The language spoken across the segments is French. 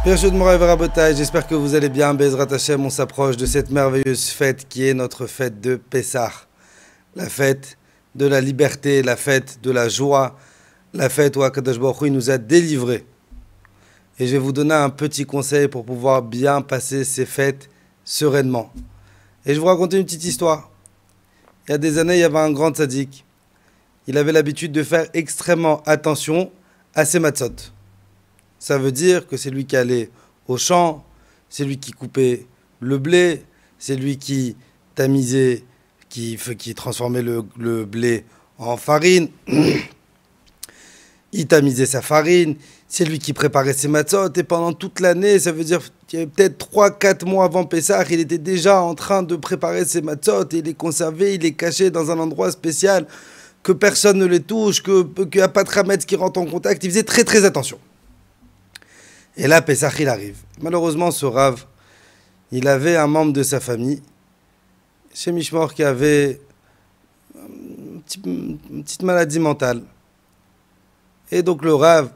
Birshut Moray Verabotai, j'espère que vous allez bien. Bezrat Hashem, on s'approche de cette merveilleuse fête qui est notre fête de Pessah. La fête de la liberté, la fête de la joie, la fête où Akadosh Baruch Hu nous a délivrés. Et je vais vous donner un petit conseil pour pouvoir bien passer ces fêtes sereinement. Et je vais vous raconter une petite histoire. Il y a des années, il y avait un grand tzaddik. Il avait l'habitude de faire extrêmement attention à ses matzot. Ça veut dire que c'est lui qui allait au champ, c'est lui qui coupait le blé, c'est lui qui tamisait, qui transformait le blé en farine. Il tamisait sa farine, c'est lui qui préparait ses matzot. Et pendant toute l'année, ça veut dire qu'il y avait peut-être 3-4 mois avant Pessah, il était déjà en train de préparer ses matzot. Et il les conservait, il les cachait dans un endroit spécial, que personne ne les touche, qu'il n'y a pas de chametz qui rentre en contact. Il faisait très très attention. Et là, Pessah, il arrive. Malheureusement, ce Rav, il avait un membre de sa famille, chez Mishmor, qui avait une petite maladie mentale. Et donc le Rav,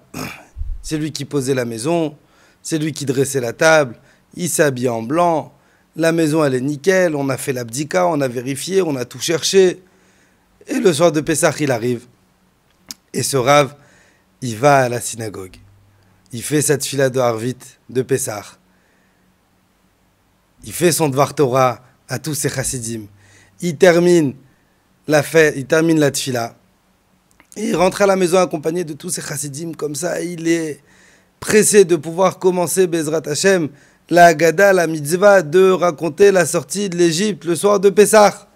c'est lui qui posait la maison, c'est lui qui dressait la table, il s'habillait en blanc, la maison elle est nickel, on a fait l'abdika, on a vérifié, on a tout cherché. Et le soir de Pessah, il arrive. Et ce Rav, il va à la synagogue. Il fait sa tfila de Harvit de Pessah. Il fait son Dvar Torah à tous ses chassidim. Il termine la fête, il termine la tfila. Et il rentre à la maison accompagné de tous ses chassidim. Comme ça, il est pressé de pouvoir commencer Bezrat Hashem, la Haggadah, la mitzvah, de raconter la sortie de l'Égypte le soir de Pessah.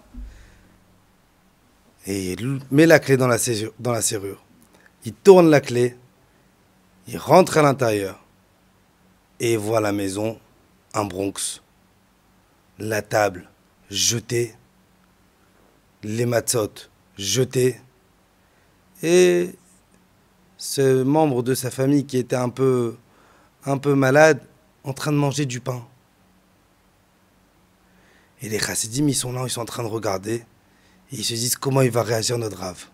Et il met la clé dans la serrure. Il tourne la clé. Il rentre à l'intérieur et voit la maison, un Bronx, la table jetée, les matzot jetés, et ce membre de sa famille qui était un peu malade, en train de manger du pain. Et les chassidim, ils sont là, ils sont en train de regarder, et ils se disent comment il va réagir notre Rav.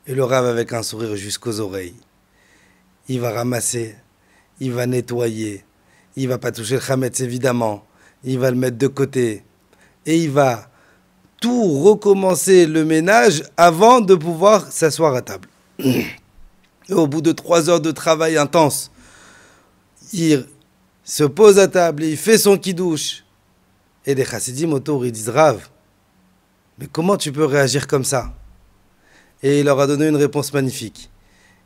Et le Rav avec un sourire jusqu'aux oreilles. Il va ramasser, il va nettoyer, il va pas toucher le chametz évidemment, il va le mettre de côté et il va tout recommencer le ménage avant de pouvoir s'asseoir à table. Et au bout de 3 heures de travail intense, il se pose à table et il fait son kidouche. Et les chassidim autour, ils disent Rav, mais comment tu peux réagir comme ça? Et il leur a donné une réponse magnifique.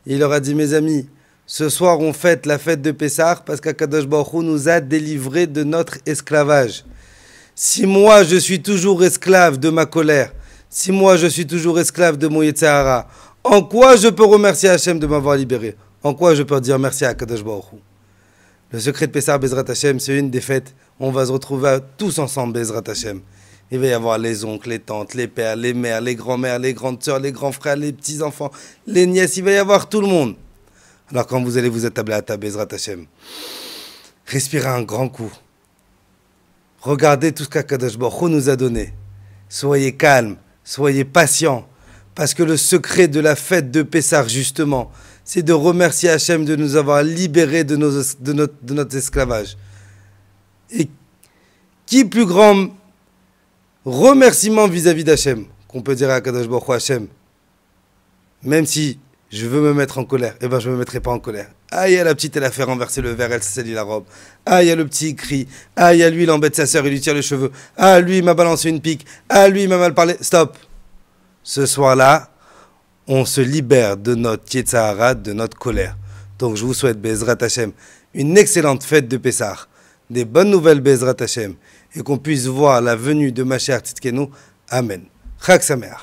Il leur a dit, mes amis, ce soir, on fête la fête de Pessah parce qu'Akadosh Baruch Hu nous a délivrés de notre esclavage. Si moi, je suis toujours esclave de ma colère, si moi, je suis toujours esclave de mon Yetzer Hara, en quoi je peux remercier Hachem de m'avoir libéré? En quoi je peux dire merci à Akadosh Baruch Hu? Le secret de Pessah, Bezrat Hashem, c'est une des fêtes où on va se retrouver tous ensemble, Bezrat Hashem. Il va y avoir les oncles, les tantes, les pères, les mères, les grands-mères, les grandes sœurs, les grands frères, les petits-enfants, les nièces, il va y avoir tout le monde. Alors quand vous allez vous attabler à table, Bezrat Hashem, respirez un grand coup. Regardez tout ce qu'Akadosh Baruch Hu nous a donné. Soyez calmes, soyez patients, parce que le secret de la fête de Pessah, justement, c'est de remercier Hachem de nous avoir libérés de notre esclavage. Et qui plus grand remerciement vis-à-vis d'Hachem qu'on peut dire à Akadosh Baruch Hu, Hachem, même si je veux me mettre en colère, eh ben je ne me mettrai pas en colère. Ah, il y a la petite, elle a fait renverser le verre, elle s'est salie la robe. Ah, il y a le petit, il crie. Ah, il y a lui, il embête sa sœur, il lui tire les cheveux. Ah, lui, il m'a balancé une pique. Ah, lui, il m'a mal parlé. Stop. Ce soir-là, on se libère de notre Yetzer Hara, de notre colère. Donc, je vous souhaite, Bezrat Hashem, une excellente fête de Pessah, des bonnes nouvelles, Bezrat Hashem, et qu'on puisse voir la venue de Mashiach Tzidkenu. Amen. Chag Sameach.